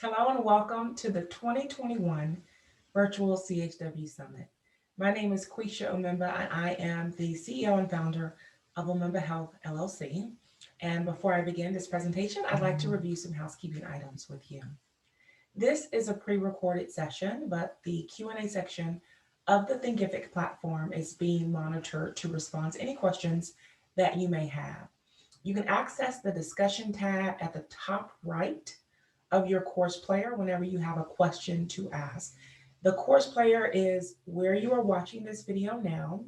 Hello and welcome to the 2021 Virtual CHW Summit. My name is Quisha Umemba and I am the CEO and founder of Umemba Health LLC. And before I begin this presentation, I'd like to review some housekeeping items with you. This is a pre-recorded session, but the Q&A section of the Thinkific platform is being monitored to respond to any questions that you may have. You can access the discussion tab at the top right of your course player whenever you have a question to ask. The course player is where you are watching this video now.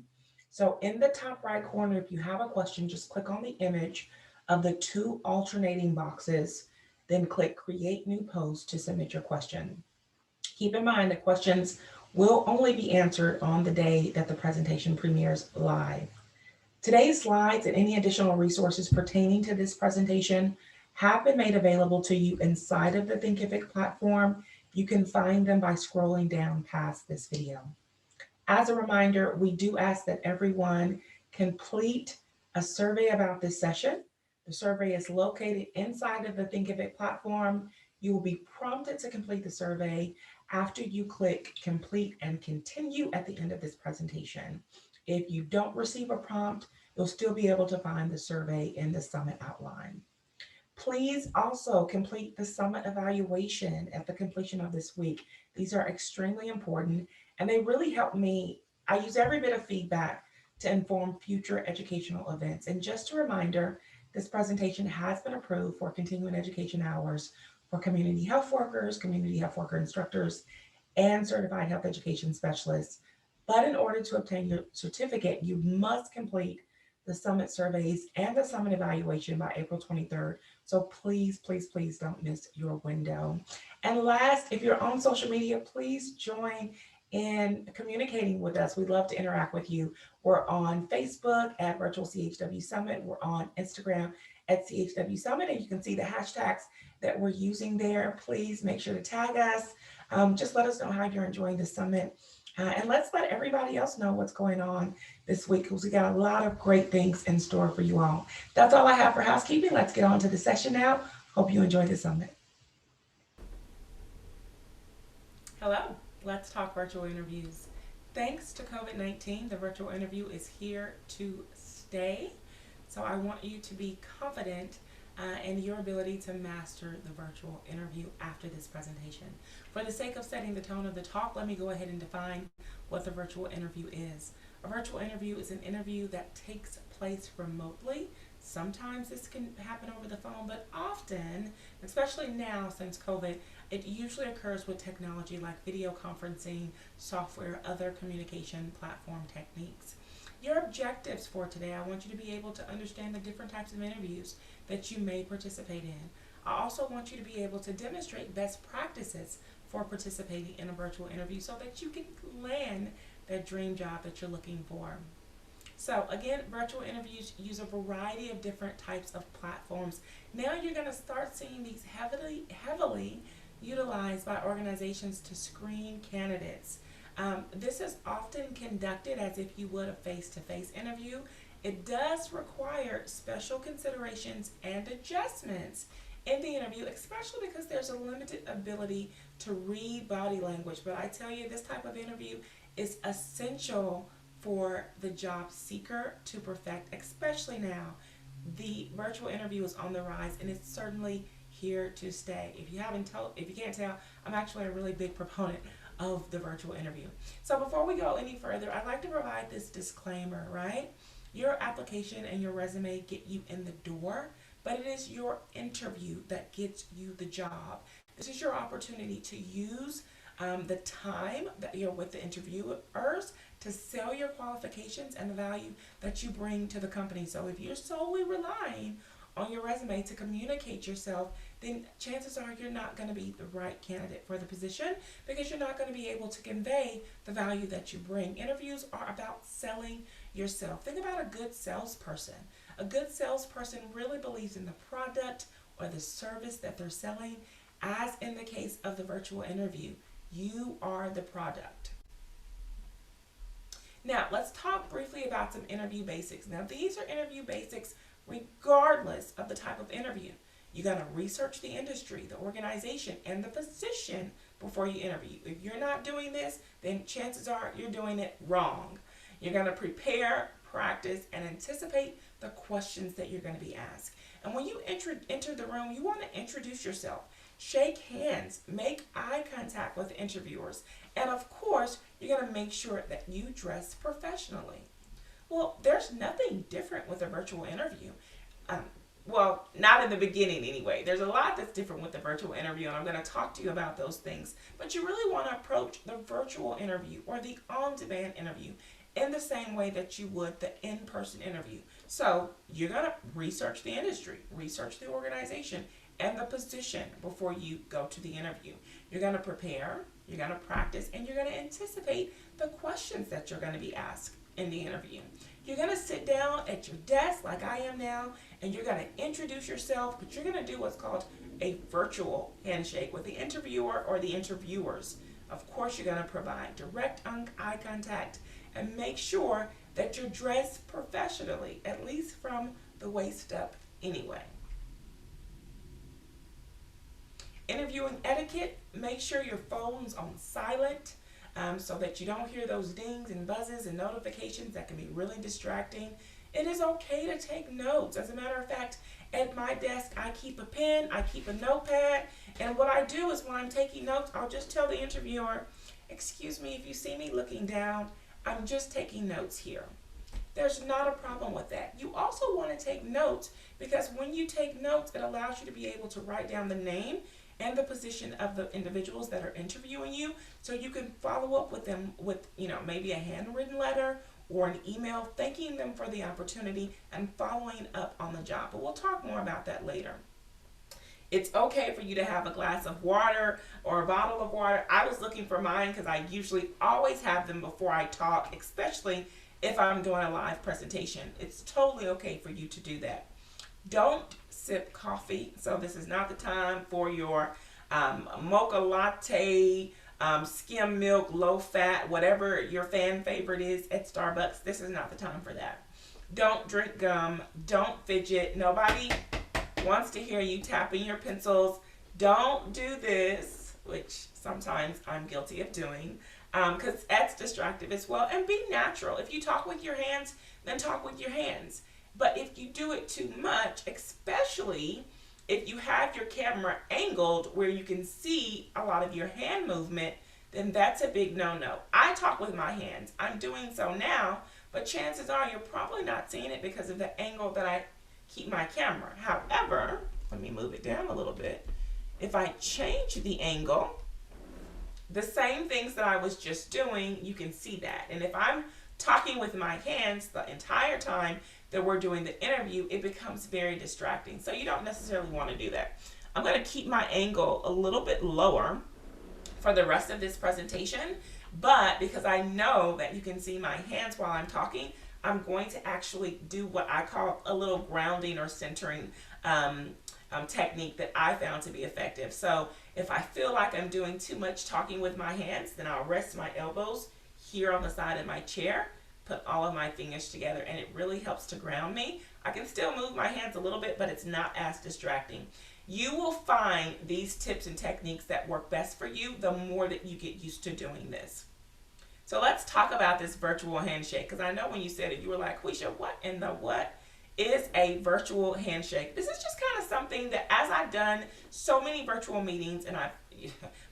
So in the top right corner, if you have a question, just click on the image of the two alternating boxes, then click create new post to submit your question. Keep in mind that questions will only be answered on the day that the presentation premieres live. Today's slides and any additional resources pertaining to this presentation have been made available to you inside of the Thinkific platform. You can find them by scrolling down past this video. As a reminder, we do ask that everyone complete a survey about this session. The survey is located inside of the Thinkific platform. You will be prompted to complete the survey after you click complete and continue at the end of this presentation. If you don't receive a prompt, you'll still be able to find the survey in the summit outline. Please also complete the summit evaluation at the completion of this week. These are extremely important and they really help me. I use every bit of feedback to inform future educational events. And just a reminder, this presentation has been approved for continuing education hours for community health workers, community health worker instructors, and certified health education specialists. But in order to obtain your certificate, you must complete the summit surveys and the summit evaluation by April 23rd. So please, please, please don't miss your window. And last, if you're on social media, please join in communicating with us. We'd love to interact with you. We're on Facebook at Virtual CHW Summit. We're on Instagram at CHW Summit, and you can see the hashtags that we're using there. Please make sure to tag us. Just let us know how you're enjoying the summit. And let's let everybody else know what's going on this week because we got a lot of great things in store for you all. That's all I have for housekeeping. Let's get on to the session now. Hope you enjoy the summit. Hello, let's talk virtual interviews. Thanks to COVID-19, the virtual interview is here to stay. So I want you to be confident in your ability to master the virtual interview after this presentation. For the sake of setting the tone of the talk, let me go ahead and define what the virtual interview is. A virtual interview is an interview that takes place remotely. Sometimes this can happen over the phone, but often, especially now since COVID, it usually occurs with technology like video conferencing, software, other communication platform techniques. Your objectives for today, I want you to be able to understand the different types of interviews that you may participate in. I also want you to be able to demonstrate best practices for participating in a virtual interview so that you can land that dream job that you're looking for. So again, virtual interviews use a variety of different types of platforms. Now you're going to start seeing these heavily utilized by organizations to screen candidates. This is often conducted as if you would a face-to-face interview. It does require special considerations and adjustments in the interview, especially because there's a limited ability to read body language. But I tell you, this type of interview is essential for the job seeker to perfect, especially now. The virtual interview is on the rise and it's certainly here to stay. If you can't tell, I'm actually a really big proponent of the virtual interview. So before we go any further, I'd like to provide this disclaimer, right? Your application and your resume get you in the door, but it is your interview that gets you the job. This is your opportunity to use the time that you're with the interviewers to sell your qualifications and the value that you bring to the company. So if you're solely relying on your resume to communicate yourself, then chances are you're not going to be the right candidate for the position because you're not going to be able to convey the value that you bring. Interviews are about selling yourself. Think about a good salesperson. A good salesperson really believes in the product or the service that they're selling. As in the case of the virtual interview, you are the product. Now, let's talk briefly about some interview basics. Now, these are interview basics regardless of the type of interview. You got to research the industry, the organization, and the position before you interview. If you're not doing this, then chances are you're doing it wrong. You're going to prepare, practice, and anticipate the questions that you're going to be asked. And when you enter the room, you want to introduce yourself. Shake hands, make eye contact with interviewers, and of course, you're going to make sure that you dress professionally. Well, there's nothing different with a virtual interview. Well, not in the beginning anyway. There's a lot that's different with the virtual interview, and I'm going to talk to you about those things. But you really want to approach the virtual interview or the on-demand interview in the same way that you would the in-person interview. So you're going to research the industry, research the organization, and the position before you go to the interview. You're going to prepare, you're going to practice, and you're going to anticipate the questions that you're going to be asked in the interview. You're going to sit down at your desk like I am now, and you're going to introduce yourself, but you're going to do what's called a virtual handshake with the interviewer or the interviewers. Of course, you're going to provide direct eye contact and make sure that you're dressed professionally, at least from the waist up anyway. Interviewing etiquette, make sure your phone's on silent so that you don't hear those dings and buzzes and notifications that can be really distracting. It is okay to take notes. As a matter of fact, at my desk, I keep a pen, I keep a notepad, and what I do is when I'm taking notes, I'll just tell the interviewer, excuse me, if you see me looking down, I'm just taking notes here. There's not a problem with that. You also want to take notes because when you take notes, it allows you to be able to write down the name and the position of the individuals that are interviewing you, so you can follow up with them with, maybe a handwritten letter or an email thanking them for the opportunity and following up on the job. But we'll talk more about that later. It's okay for you to have a glass of water or a bottle of water. I was looking for mine because I usually always have them before I talk, especially if I'm doing a live presentation. It's totally okay for you to do that. Don't sip coffee. So this is not the time for your mocha latte, skim milk, low fat, whatever your fan favorite is at Starbucks. This is not the time for that. Don't drink gum. Don't fidget. Nobody wants to hear you tapping your pencils. Don't do this, which sometimes I'm guilty of doing, because that's distractive as well. And be natural. If you talk with your hands, then talk with your hands. But if you do it too much, especially if you have your camera angled where you can see a lot of your hand movement, then that's a big no-no. I talk with my hands. I'm doing so now, but chances are you're probably not seeing it because of the angle that I keep my camera. However, let me move it down a little bit. If I change the angle, the same things that I was just doing, you can see that. And if I'm talking with my hands the entire time that we're doing the interview, it becomes very distracting. So you don't necessarily want to do that. I'm going to keep my angle a little bit lower for the rest of this presentation, but because I know that you can see my hands while I'm talking, I'm going to actually do what I call a little grounding or centering technique that I found to be effective. So if I feel like I'm doing too much talking with my hands, then I'll rest my elbows here on the side of my chair, put all of my fingers together, and it really helps to ground me. I can still move my hands a little bit, but it's not as distracting. You will find these tips and techniques that work best for you the more that you get used to doing this. So let's talk about this virtual handshake, because I know when you said it, you were like, Quisha, what in the what is a virtual handshake? This is just kind of something that, as I've done so many virtual meetings and I've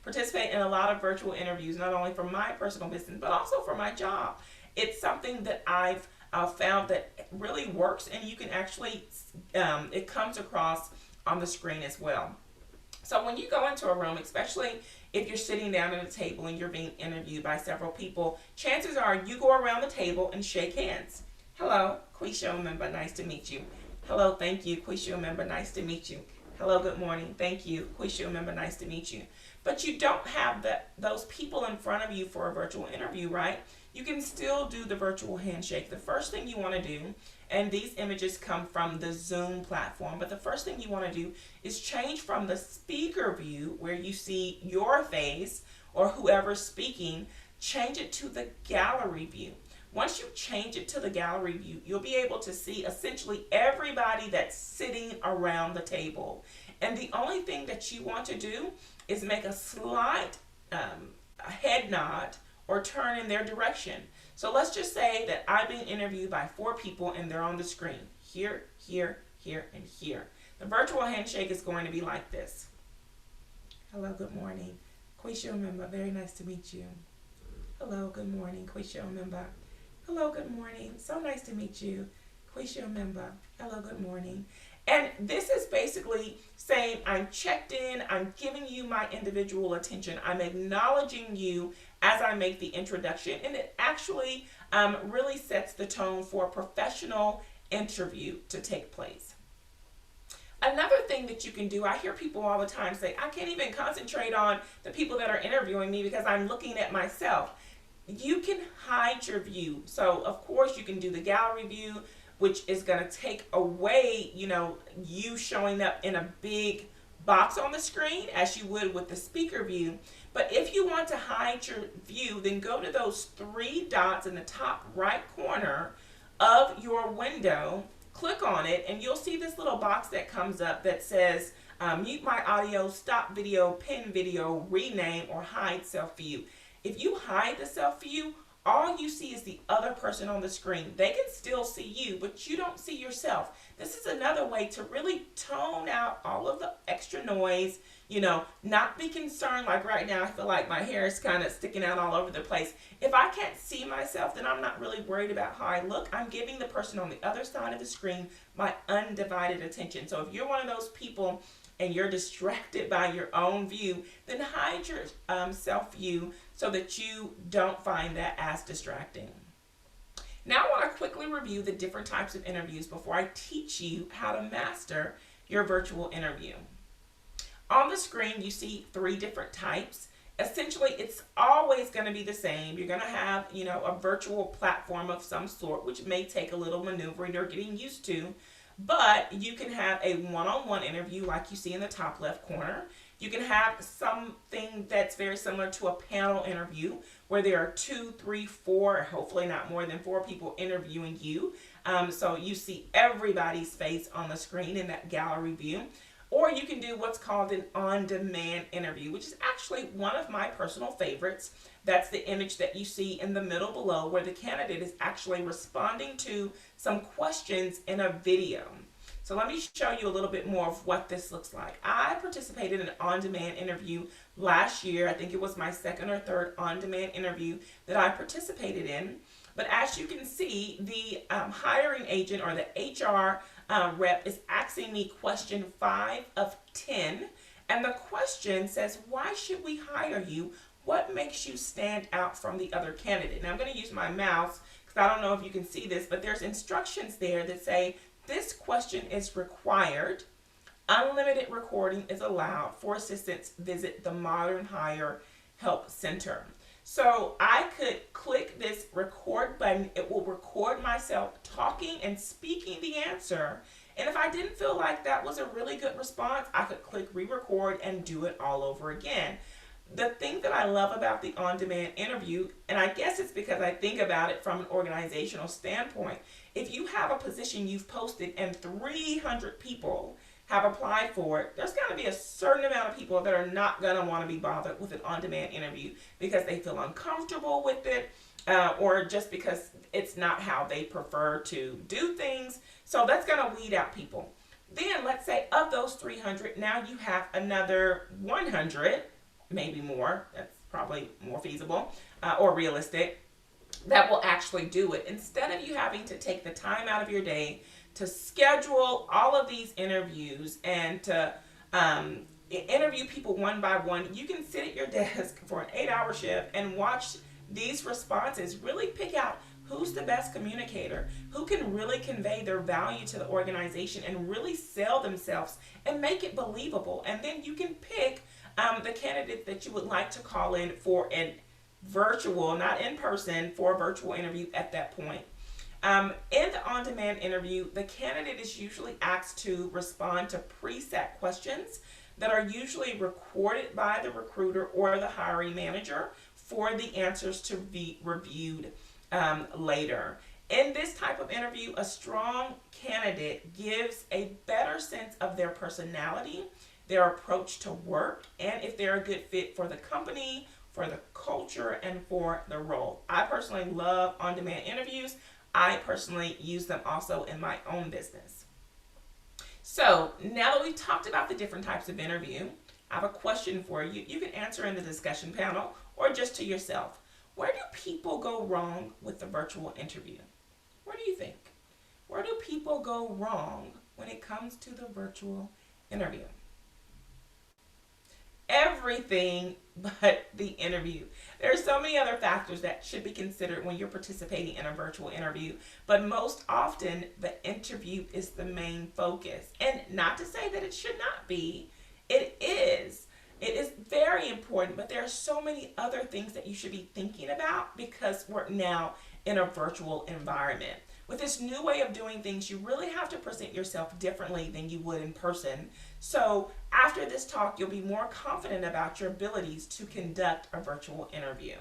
participated in a lot of virtual interviews, not only for my personal business, but also for my job, it's something that I've found that really works, and you can actually, it comes across on the screen as well. So when you go into a room, especially if you're sitting down at a table and you're being interviewed by several people, chances are you go around the table and shake hands. Hello, Quisha Umemba, nice to meet you. Hello, thank you, Quisha Umemba, nice to meet you. Hello, good morning, thank you, Quisha Umemba, nice to meet you. But you don't have those people in front of you for a virtual interview, right? You can still do the virtual handshake. The first thing you want to do, and these images come from the Zoom platform, but the first thing you want to do is change from the speaker view where you see your face or whoever's speaking, change it to the gallery view. Once you change it to the gallery view, you'll be able to see essentially everybody that's sitting around the table. And the only thing that you want to do is make a slight a head nod or turn in their direction. So let's just say that I'm being interviewed by 4 people and they're on the screen. Here, here, here, and here. The virtual handshake is going to be like this. Hello, good morning. Quisha Umemba, very nice to meet you. Hello, good morning. Quisha Umemba. Hello, good morning. So nice to meet you. Quisha Umemba. Hello, good morning. And this is basically saying I'm checked in, I'm giving you my individual attention, I'm acknowledging you as I make the introduction, and it actually really sets the tone for a professional interview to take place. Another thing that you can do, I hear people all the time say, I can't even concentrate on the people that are interviewing me because I'm looking at myself. You can hide your view. So of course you can do the gallery view, which is going to take away, you showing up in a big box on the screen as you would with the speaker view. But if you want to hide your view, then go to those 3 dots in the top right corner of your window, click on it, and you'll see this little box that comes up that says mute my audio, stop video, pin video, rename, or hide self view. If you hide the self view, all you see is the other person on the screen. They can still see you, but you don't see yourself. This is another way to really tone out all of the extra noise, not be concerned. Like right now, I feel like my hair is kind of sticking out all over the place. If I can't see myself, then I'm not really worried about how I look. I'm giving the person on the other side of the screen my undivided attention. So if you're one of those people and you're distracted by your own view, then hide your self-view so that you don't find that as distracting. Now I want to quickly review the different types of interviews before I teach you how to master your virtual interview. On the screen, you see 3 different types. Essentially, it's always going to be the same. You're going to have, a virtual platform of some sort, which may take a little maneuvering or getting used to. But you can have a one-on-one interview like you see in the top left corner. You can have something that's very similar to a panel interview where there are 2, 3, 4, hopefully not more than 4 people interviewing you. So you see everybody's face on the screen in that gallery view. Or you can do what's called an on-demand interview, which is actually one of my personal favorites. That's the image that you see in the middle below where the candidate is actually responding to some questions in a video. So let me show you a little bit more of what this looks like. I participated in an on-demand interview last year. I think it was my 2nd or 3rd on-demand interview that I participated in. But as you can see, the hiring agent or the HR rep is asking me question 5 of 10. And the question says, why should we hire you? What makes you stand out from the other candidate? Now I'm going to use my mouse because I don't know if you can see this, but there's instructions there that say this question is required. Unlimited recording is allowed. For assistance, visit the Modern Hire Help Center. So I could click this record button. It will record myself talking and speaking the answer. And if I didn't feel like that was a really good response, I could click re-record and do it all over again. The thing that I love about the on-demand interview, and I guess it's because I think about it from an organizational standpoint, if you have a position you've posted and 300 people have applied for it, there's going to be a certain amount of people that are not going to want to be bothered with an on-demand interview because they feel uncomfortable with it or just because it's not how they prefer to do things. So that's going to weed out people. Then let's say of those 300, now you have another 100, maybe more, that's probably more feasible or realistic, that will actually do it. Instead of you having to take the time out of your day to schedule all of these interviews and to interview people one by one, you can sit at your desk for an 8-hour shift and watch these responses, really pick out who's the best communicator, who can really convey their value to the organization and really sell themselves and make it believable. And then you can pick the candidate that you would like to call in for a virtual, not in person, for a virtual interview at that point. In the on-demand interview, the candidate is usually asked to respond to preset questions that are usually recorded by the recruiter or the hiring manager for the answers to be reviewed later. In this type of interview, a strong candidate gives a better sense of their personality their approach to work, and if they're a good fit for the company, for the culture, and for the role. I personally love on-demand interviews. I personally use them also in my own business. So now that we've talked about the different types of interview, I have a question for you. You can answer in the discussion panel or just to yourself. Where do people go wrong with the virtual interview? Where do you think? Where do people go wrong when it comes to the virtual interview? Everything but the interview. There are so many other factors that should be considered when you're participating in a virtual interview, but most often the interview is the main focus. And not to say that it should not be, it is. It is very important, but there are so many other things that you should be thinking about because we're now in a virtual environment. With this new way of doing things, you really have to present yourself differently than you would in person. So after this talk, you'll be more confident about your abilities to conduct a virtual interview.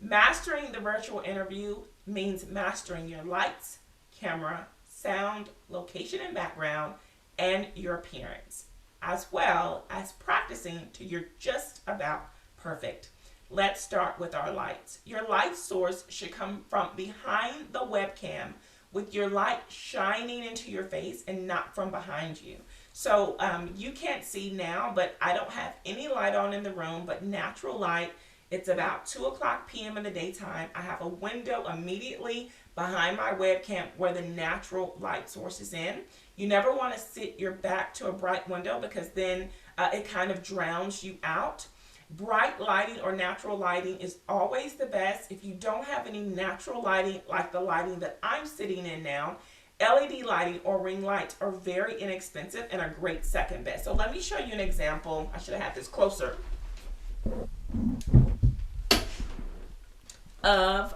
Mastering the virtual interview means mastering your lights, camera, sound, location and background, and your appearance, as well as practicing till you're just about perfect. Let's start with our lights. Your light source should come from behind the webcam with your light shining into your face and not from behind you. So you can't see now, but I don't have any light on in the room, but natural light. It's about 2:00 p.m. in the daytime. I have a window immediately behind my webcam where the natural light source is in. You never want to sit your back to a bright window because then it kind of drowns you out. Bright lighting or natural lighting is always the best. If you don't have any natural lighting like the lighting that I'm sitting in now, LED lighting or ring lights are very inexpensive and a great second best. So let me show you an example. I should have had this closer. I'm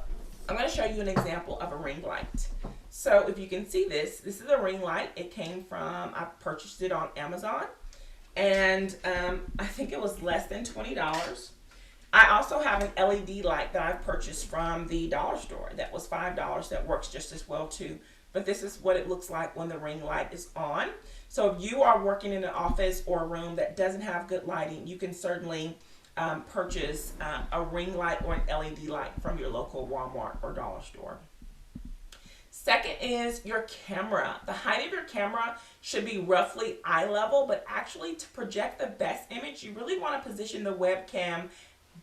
going to show you an example of a ring light. So if you can see this is a ring light. It came from, I purchased it on Amazon. And I think it was less than $20. I also have an LED light that I've purchased from the dollar store that was $5 that works just as well too. But this is what it looks like when the ring light is on. So if you are working in an office or a room that doesn't have good lighting, you can certainly purchase a ring light or an LED light from your local Walmart or dollar store. Second is your camera. The height of your camera should be roughly eye level, but actually to project the best image, you really want to position the webcam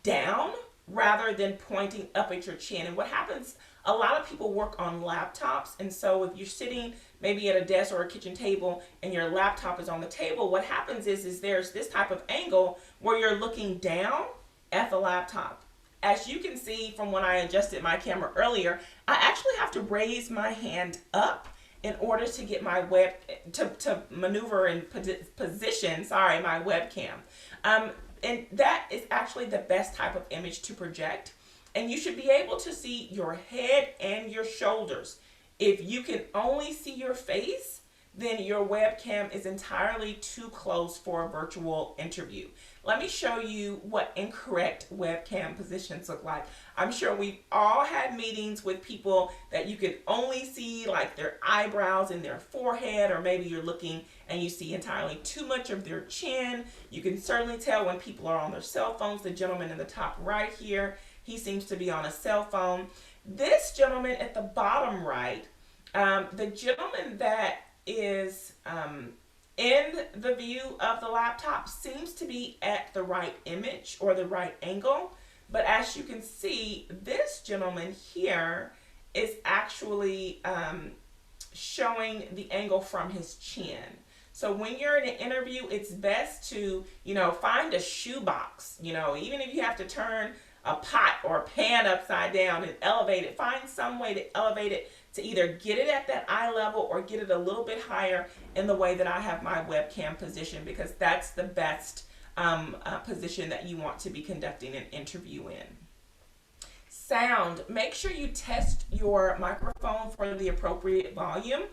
down rather than pointing up at your chin. And what happens, a lot of people work on laptops, and so if you're sitting maybe at a desk or a kitchen table and your laptop is on the table, what happens is there's this type of angle where you're looking down at the laptop. As you can see from when I adjusted my camera earlier, I actually have to raise my hand up in order to get my to maneuver and position, my webcam. And that is actually the best type of image to project. And you should be able to see your head and your shoulders. If you can only see your face, then your webcam is entirely too close for a virtual interview. Let me show you what incorrect webcam positions look like. I'm sure we've all had meetings with people that you can only see like their eyebrows and their forehead, or maybe you're looking and you see entirely too much of their chin. You can certainly tell when people are on their cell phones. The gentleman in the top right here, he seems to be on a cell phone. This gentleman at the bottom right, the gentleman that is in the view of the laptop seems to be at the right image or the right angle, but as you can see, this gentleman here is actually showing the angle from his chin. So when you're in an interview, it's best to, find a shoebox, even if you have to turn a pot or a pan upside down and elevate it, find some way to elevate it to either get it at that eye level or get it a little bit higher in the way that I have my webcam position, because that's the best position that you want to be conducting an interview in. Sound, make sure you test your microphone for the appropriate volume.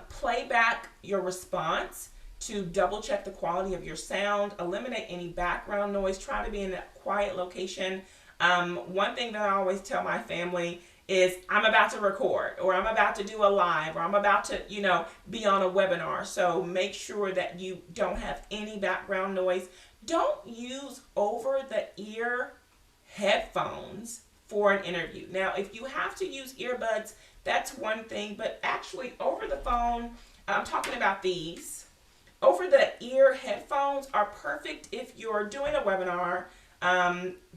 Play back your response to double check the quality of your sound, eliminate any background noise, try to be in a quiet location. One thing that I always tell my family is I'm about to record, or I'm about to do a live, or I'm about to, be on a webinar. So make sure that you don't have any background noise. Don't use over the ear headphones for an interview. Now, if you have to use earbuds, that's one thing, but actually over the phone, I'm talking about these. Over the ear headphones are perfect if you're doing a webinar,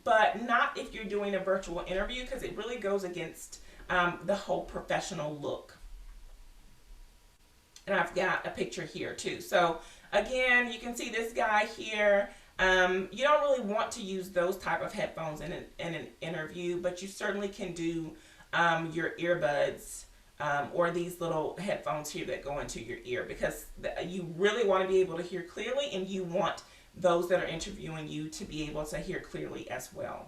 but not if you're doing a virtual interview, because it really goes against the whole professional look. And I've got a picture here too. So again, you can see this guy here. You don't really want to use those type of headphones in an interview, but you certainly can do your earbuds or these little headphones here that go into your ear, because you really want to be able to hear clearly, and you want those that are interviewing you to be able to hear clearly as well.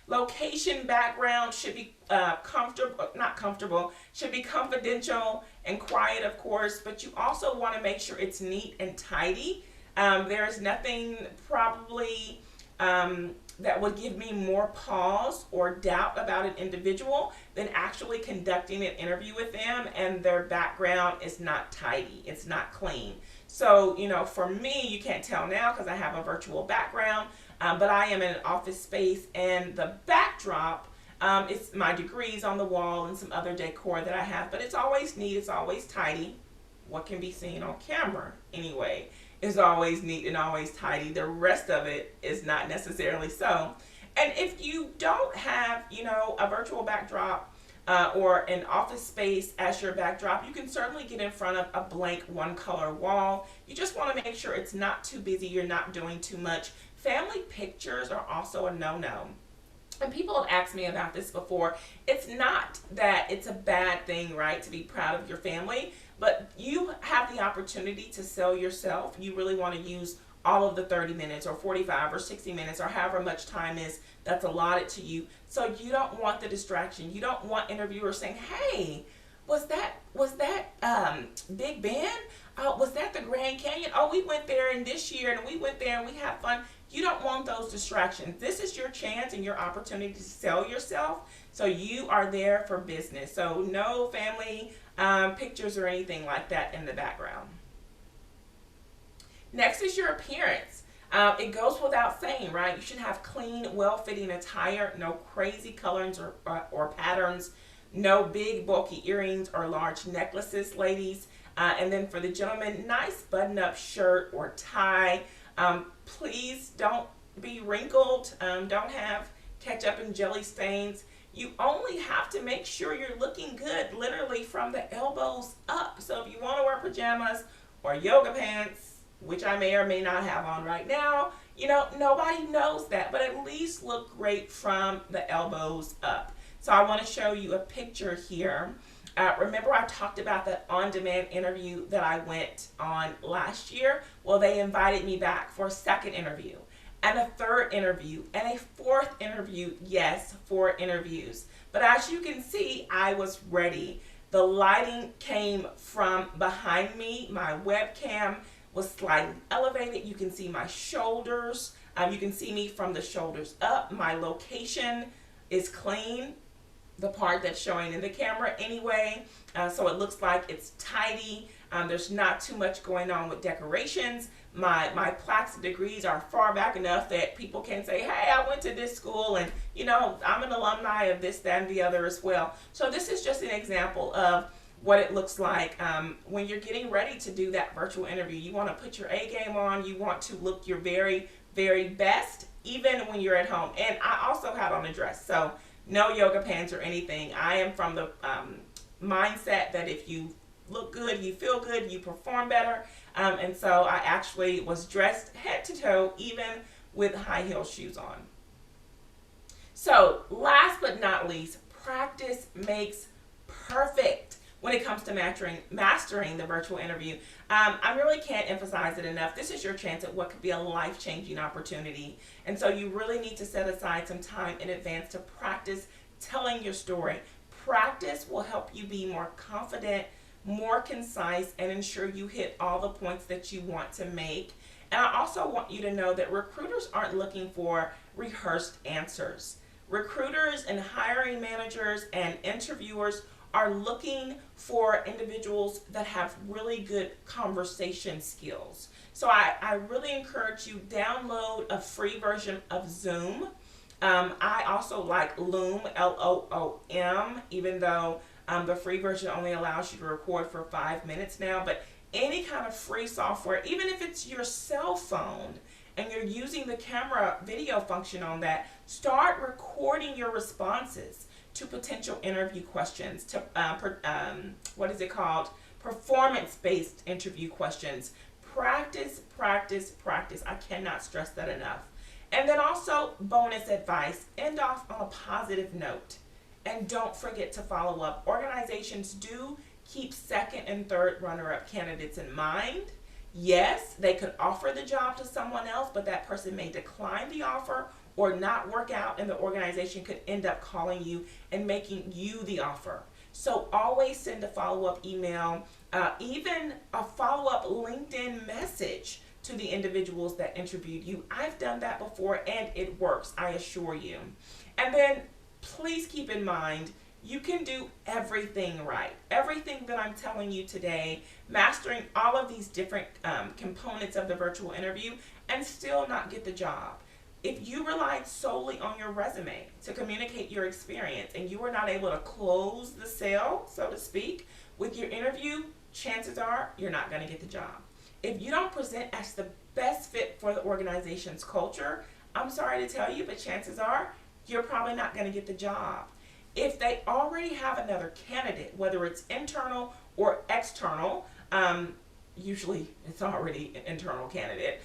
Location background should be should be confidential and quiet, of course, but you also want to make sure it's neat and tidy. There's nothing probably that would give me more pause or doubt about an individual than actually conducting an interview with them and their background is not tidy, it's not clean. So, for me, you can't tell now because I have a virtual background, but I am in an office space, and the backdrop, it's my degrees on the wall and some other decor that I have, but it's always neat, it's always tidy. What can be seen on camera, anyway, is always neat and always tidy. The rest of it is not necessarily so. And if you don't have, a virtual backdrop or an office space as your backdrop, you can certainly get in front of a blank one color wall. You just want to make sure it's not too busy, you're not doing too much. Family pictures are also a no-no. And people have asked me about this before. It's not that it's a bad thing, right, to be proud of your family, but you have the opportunity to sell yourself. You really want to use all of the 30 minutes or 45 or 60 minutes or however much time is that's allotted to you. So you don't want the distraction. You don't want interviewers saying, hey, was that Big Ben? Was that the Grand Canyon? Oh, we went there in this year and we went there and we had fun. You don't want those distractions. This is your chance and your opportunity to sell yourself. So you are there for business. So no family pictures or anything like that in the background. Next is your appearance. It goes without saying, right? You should have clean, well-fitting attire, no crazy colors or patterns, no big, bulky earrings or large necklaces, ladies. And then for the gentlemen, nice button-up shirt or tie. Please don't be wrinkled. Don't have ketchup and jelly stains. You only have to make sure you're looking good, literally from the elbows up. So if you want to wear pajamas or yoga pants, which I may or may not have on right now, nobody knows that, but at least look great from the elbows up. So I want to show you a picture here. Remember I talked about that on-demand interview that I went on last year? Well, they invited me back for a second interview and a third interview and a fourth interview. Yes, 4 interviews. But as you can see, I was ready. The lighting came from behind me. My webcam was slightly elevated. You can see my shoulders. You can see me from the shoulders up. My location is clean, the part that's showing in the camera anyway. So it looks like it's tidy. There's not too much going on with decorations. My plaques and degrees are far back enough that people can say, hey, I went to this school and, I'm an alumni of this, that, and the other as well. So this is just an example of what it looks like when you're getting ready to do that virtual interview. You want to put your A game on. You want to look your very, very best, even when you're at home. And I also had on a dress, so no yoga pants or anything. I am from the mindset that if you look good, you feel good, you perform better. And so I actually was dressed head to toe, even with high heel shoes on. So last but not least, practice makes perfect when it comes to mastering the virtual interview. I really can't emphasize it enough. This is your chance at what could be a life-changing opportunity. And so you really need to set aside some time in advance to practice telling your story. Practice will help you be more confident, more concise, and ensure you hit all the points that you want to make. And I also want you to know that recruiters aren't looking for rehearsed answers. Recruiters and hiring managers and interviewers are looking for individuals that have really good conversation skills. So I really encourage you, download a free version of Zoom. I also like Loom, Loom, even though the free version only allows you to record for 5 minutes now. But any kind of free software, even if it's your cell phone and you're using the camera video function on that, start recording your responses to potential interview questions, to what is it called? Performance-based interview questions. Practice, practice, practice. I cannot stress that enough. And then also, bonus advice, end off on a positive note. And don't forget to follow up. Organizations do keep second and third runner-up candidates in mind. Yes, they could offer the job to someone else, but that person may decline the offer or not work out, and the organization could end up calling you and making you the offer. So always send a follow-up email, even a follow-up LinkedIn message to the individuals that interviewed you. I've done that before and it works, I assure you. And then please keep in mind, you can do everything right. Everything that I'm telling you today, mastering all of these different components of the virtual interview, and still not get the job. If you relied solely on your resume to communicate your experience and you were not able to close the sale, so to speak, with your interview, chances are you're not going to get the job. If you don't present as the best fit for the organization's culture, I'm sorry to tell you, but chances are you're probably not going to get the job. If they already have another candidate, whether it's internal or external, usually it's already an internal candidate,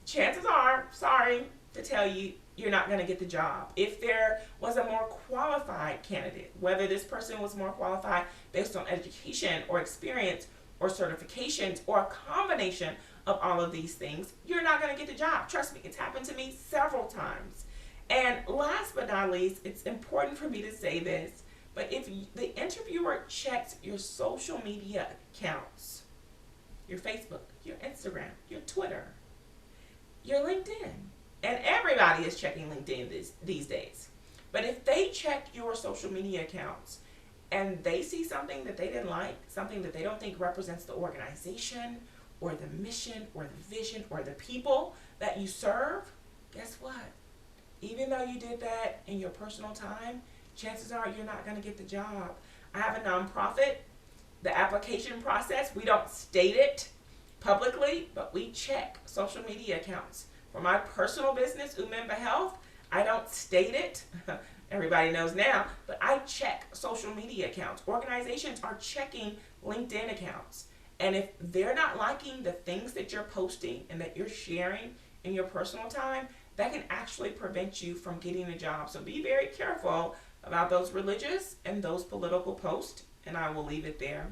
chances are, sorry to tell you, you're not going to get the job. If there was a more qualified candidate, whether this person was more qualified based on education or experience or certifications or a combination of all of these things, you're not going to get the job. Trust me, it's happened to me several times. And last but not least, it's important for me to say this, but if the interviewer checks your social media accounts, your Facebook, your Instagram, your Twitter, your LinkedIn, and everybody is checking LinkedIn these days. But if they check your social media accounts and they see something that they didn't like, something that they don't think represents the organization or the mission or the vision or the people that you serve, guess what? Even though you did that in your personal time, chances are you're not going to get the job. I have a nonprofit. The application process, we don't state it publicly, but we check social media accounts. For my personal business, Umemba Health, I don't state it. Everybody knows now, but I check social media accounts. Organizations are checking LinkedIn accounts. And if they're not liking the things that you're posting and that you're sharing in your personal time, that can actually prevent you from getting a job. So be very careful about those religious and those political posts, and I will leave it there.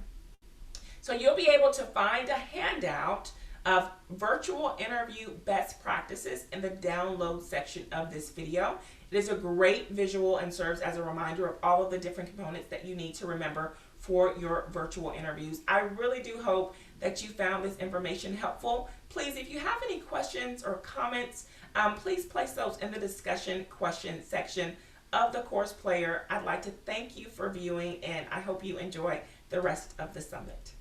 So you'll be able to find a handout of virtual interview best practices in the download section of this video. It is a great visual and serves as a reminder of all of the different components that you need to remember for your virtual interviews. I really do hope that you found this information helpful. Please, if you have any questions or comments, please place those in the discussion question section of the course player. I'd like to thank you for viewing, and I hope you enjoy the rest of the summit.